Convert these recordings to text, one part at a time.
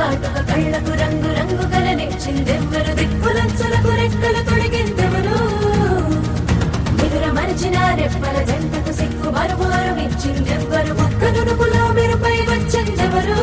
కాటుక కళ్ళకు రంగు రంగు కలనిచ్చిందెవ్వరు దిక్కులంచులకు రెక్కలు తొడిగిందెవరు నిదుర మరిచిన రెప్పల జంటకు సిక్కు మరుమారు ఇచ్చిందెవ్వరు ఒక్క నునుపులో మెరుపై వచ్చిందెవరు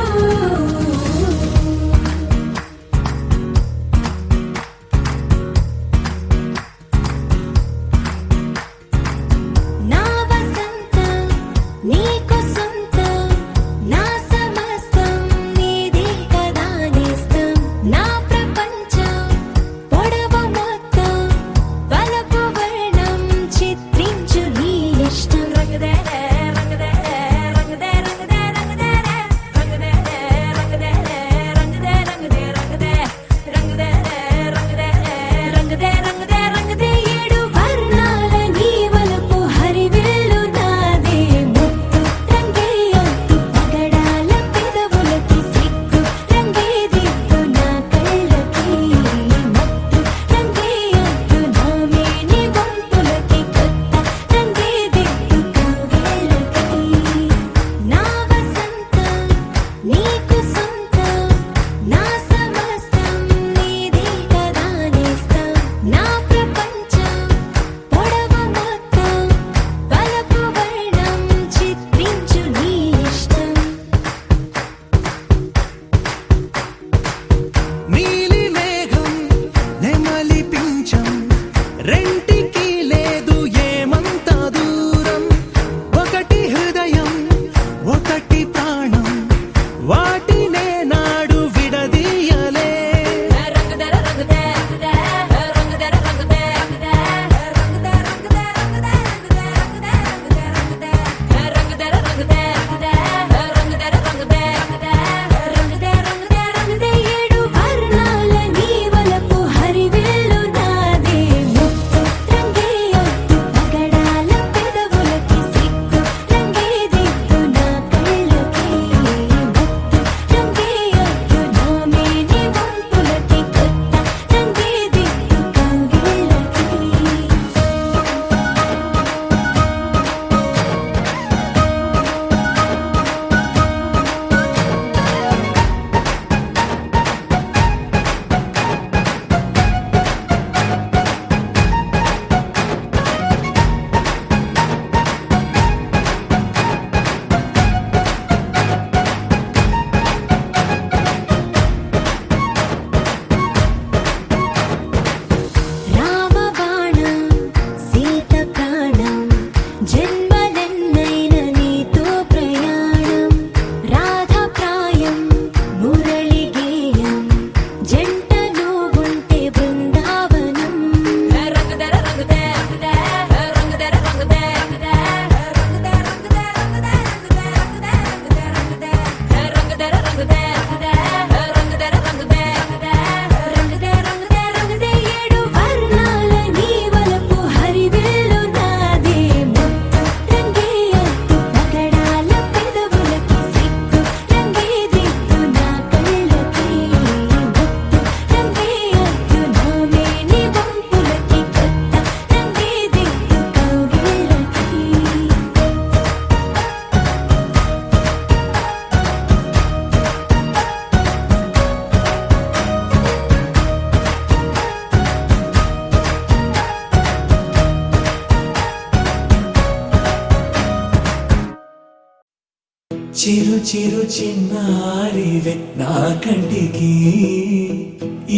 చిరు చిరు చిన్నారివే నా కంటికి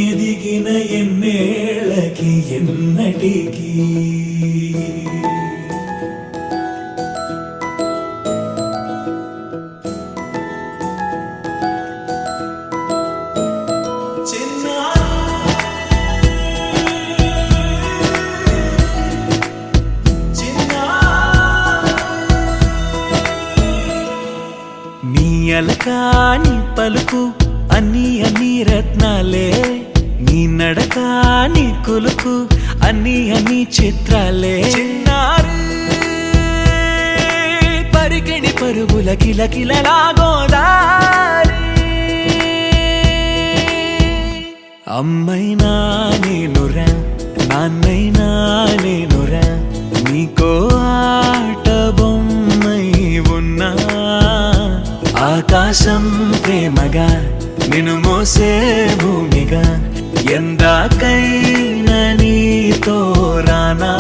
ఎదిగిన ఎన్నేళ్ళకి ఎన్నటికి అలకాని పలుకు అన్ని అన్ని రత్నాలే నీ నడక నీ కులుకు అన్ని అన్ని చిత్రాలే చిన్నారు పరికిణి పరుగుల కిలకిలలా గోదారి అమ్మైనా నేనురా నాన్నైనా నేనురా నీకో ఆట బొమ్మై ఉన్నా ఆకాశం ప్రేమగా నిన్ను మోసే భూమిగా ఎందాకైనా నీతో రానా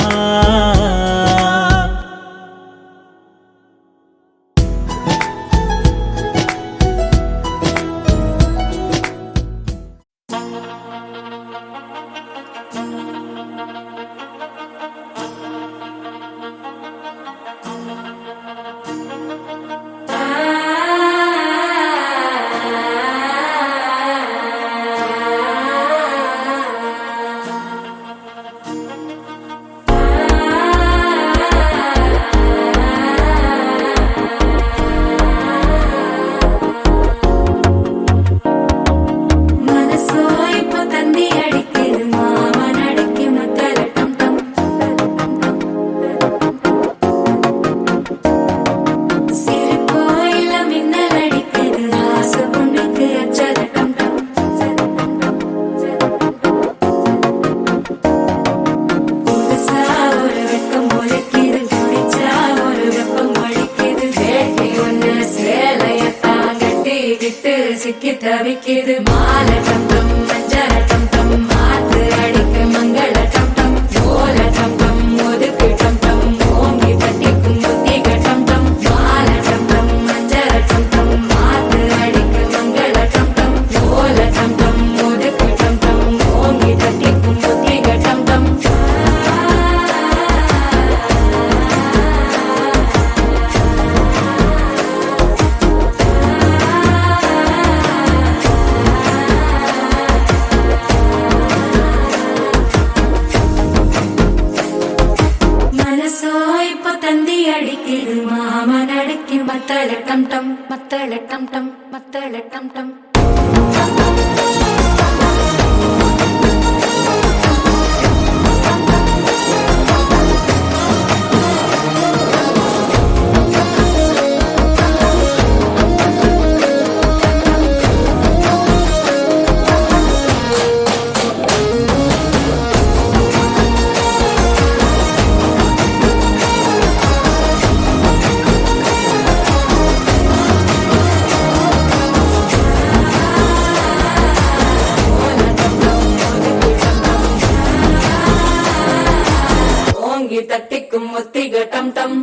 சிக்கி தவிக்கிது மால டம் டம் மஞ்சள டம் டம் மாத்து அடிக்க மங்கள டம் டம் ஓல டம் டம் ஒதுக்கு டம் டம் ஓங்கி தட்டிக்கும் புத்திக டம் டம் மால டம் டம் மஞ்சள டம் டம் மாத்து அடிக்க மங்கள டம் டம் ஓல டம் டம் ஒதுக்கு டம் டம் ஓங்கி தட்டிக்கும் புத்திக டம் டம் அடிக்குது மாமன் அடிக்கு மத்தள டம் டம் மத்தள டம் டம் மத்தள டம் டம் தட்டிக்கும் முத்திக டம் டம்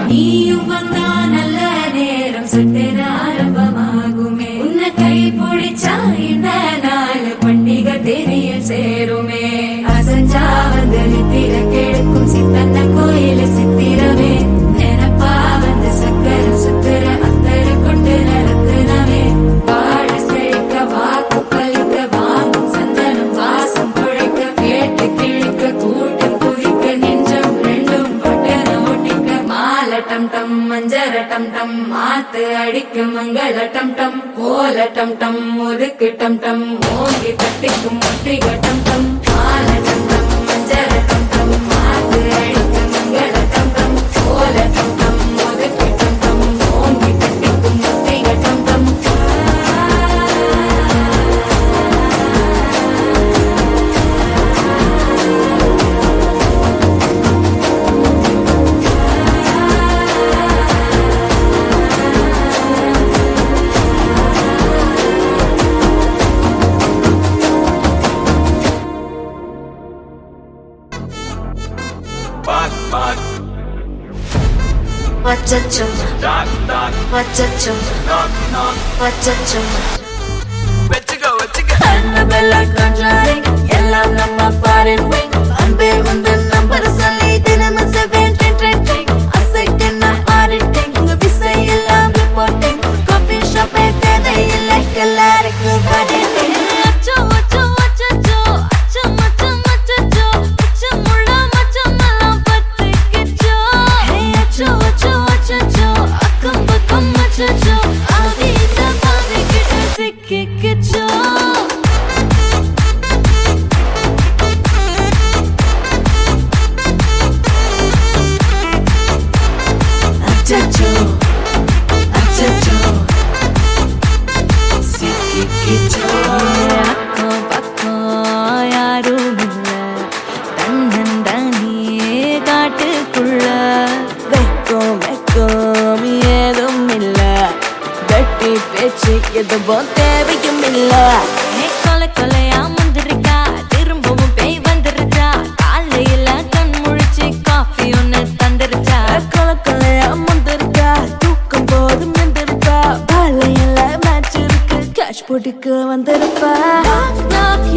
நீயும் வந்தா நல்ல நேரம் சட்டென ஆரம்பமாகுமே உன்னை கை பிடிச்சா இந்த நாள் பண்டிகை தெரிய சேருமே அசஞ்சா வந்து நித்திர கெடுக்கும் சித்தன்ன கோயில சித்திரமே நினப்பா வந்து சக்கர சுத்திர அத்தர கொண்டு நடத்துனவே வாழ செழிக்க வாக்கு பலிக்க வாங்கும் சந்தனம் வாசம் குழைக்க கேட்டு கிழிக்க கூட்டம் குதிக்க நெஞ்சம் ரெண்டும் பட்டன ஓட்டிக்க மால டம் டம் மஞ்சர டம் டம் மாத்து அடிக்க மங்கள டம் டம் ஓல டம் டம் ஒதுக்கு டம் டம் ஓங்கி தட்டிக்கும் முற்றிக டம் டம் மால டம் டம் மஞ்சர டம் டம் மாத்து அடிக்க மங்கள டம் டம் ஓல டம் டம் ஒதுக்கு டம் டம் ஓங்கி தட்டிக்கும் முற்றிக டம் டம் வச்சச்சோ வச்சச்சோ வச்சச்சோ வெச்சுக்கோ அன்னபெல்லா கான்ட்ராக்ட் எல்லாம் நம்ம ஃபாரின் விங் அன்பே வந்து நம்பர் சொல்லி தினமும் 7 ட்ரெண்டிங் அசைக்கன ஆடிட்டிங் உங்க விசை எல்லாம் ரிப்போர்ட்டிங் காஃபி ஷாப் கதை இல்லை எல்லாருக்கு பதில் அச்சோ அச்சோ அச்சச்சோ அச்சோ மச்சோ மச்சச்சோ அச்சோ முள்ள மச்சோ எல்லாம் பத்திக்கிச்சோ ஹே அச்சோ அச்சோ அச்சச்சோ அக்கம் பக்கம் அச்சச்சோ ஆவித பாவிக்கிட்ட எதுவும் தேவையும் இல்ல. கொலை கொலையா முந்திருக்கா, திரும்பவும் பேய் வந்துருச்சா, காலையில கண் முழிச்சு காஃபி ஒன்னு தந்துருச்சா. கொலை கொலையா முந்திருக்கா, தூக்கம் போதும் நின்றுருக்கா, காலையில மேட்ச் இருக்கு, கேஷ் போட்டுக்கு வந்திருப்பா.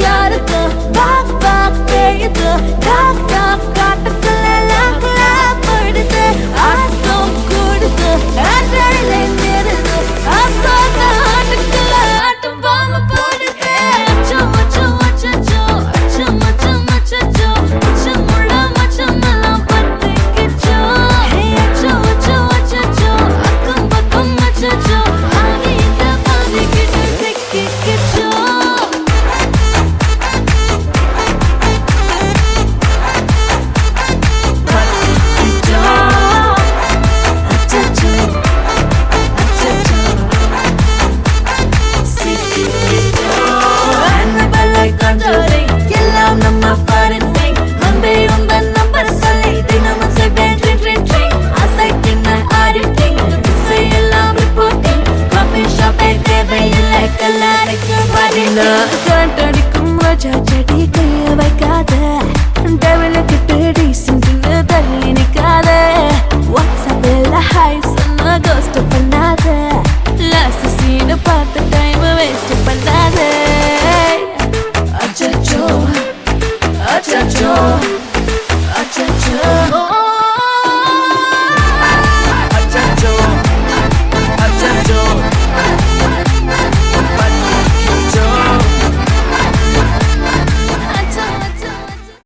யாருக்கு பாக் பாக் பேயுது, டாக் டாக் காட்டுக்குள்ள லாக்ல படுது, ஆட்டம் கூடுது, ஆட்டடிலே நிறுது, ஆசாத ஆட்டுக்குள்ள ஆட்டம் பாம்பு போடுது. அச்சம் அச்சம் அச்சச்சோ, அச்சம் அச்சம் அச்சச்சோ, அச்சமுள்ள மச்சமெல்லாம் பத்திக்கிச்சோ. அச்சம் அச்சம் அச்சச்சோ, அக்கம் பக்கம் அச்சச்சோ, ஆகிட்ட பாதிக்கிட்டு சிக்கிக்கிச்சோ. எல்லாம் நம்ம பாரத்தை அன்பே உங்கள் நம்பர் சொல்லி தினமும் செய்வேன் ட்ரிங் ட்ரிங் ட்ரிங். அசைக்கின ஆடிட்டிங் எல்லாம் ரிப்போர்ட்டிங். காஃபி ஷாப்பே தேவையில்லை, கல்லறைக்கு வரல. காட்டடிக்கும் ரோஜா செடி கைய வைக்காத, டெவலுக்கிட்டு டீசென்ட்னு தள்ளி நிக்காத. வாட்ஸ்அப்பில் ஹாய் சொன்ன கோஸ்ட் பண்ணாத, லாஸ்ட் சீனை பார்த்து டைம் வேஸ்ட் பண்ணாத. Achacho, achacho.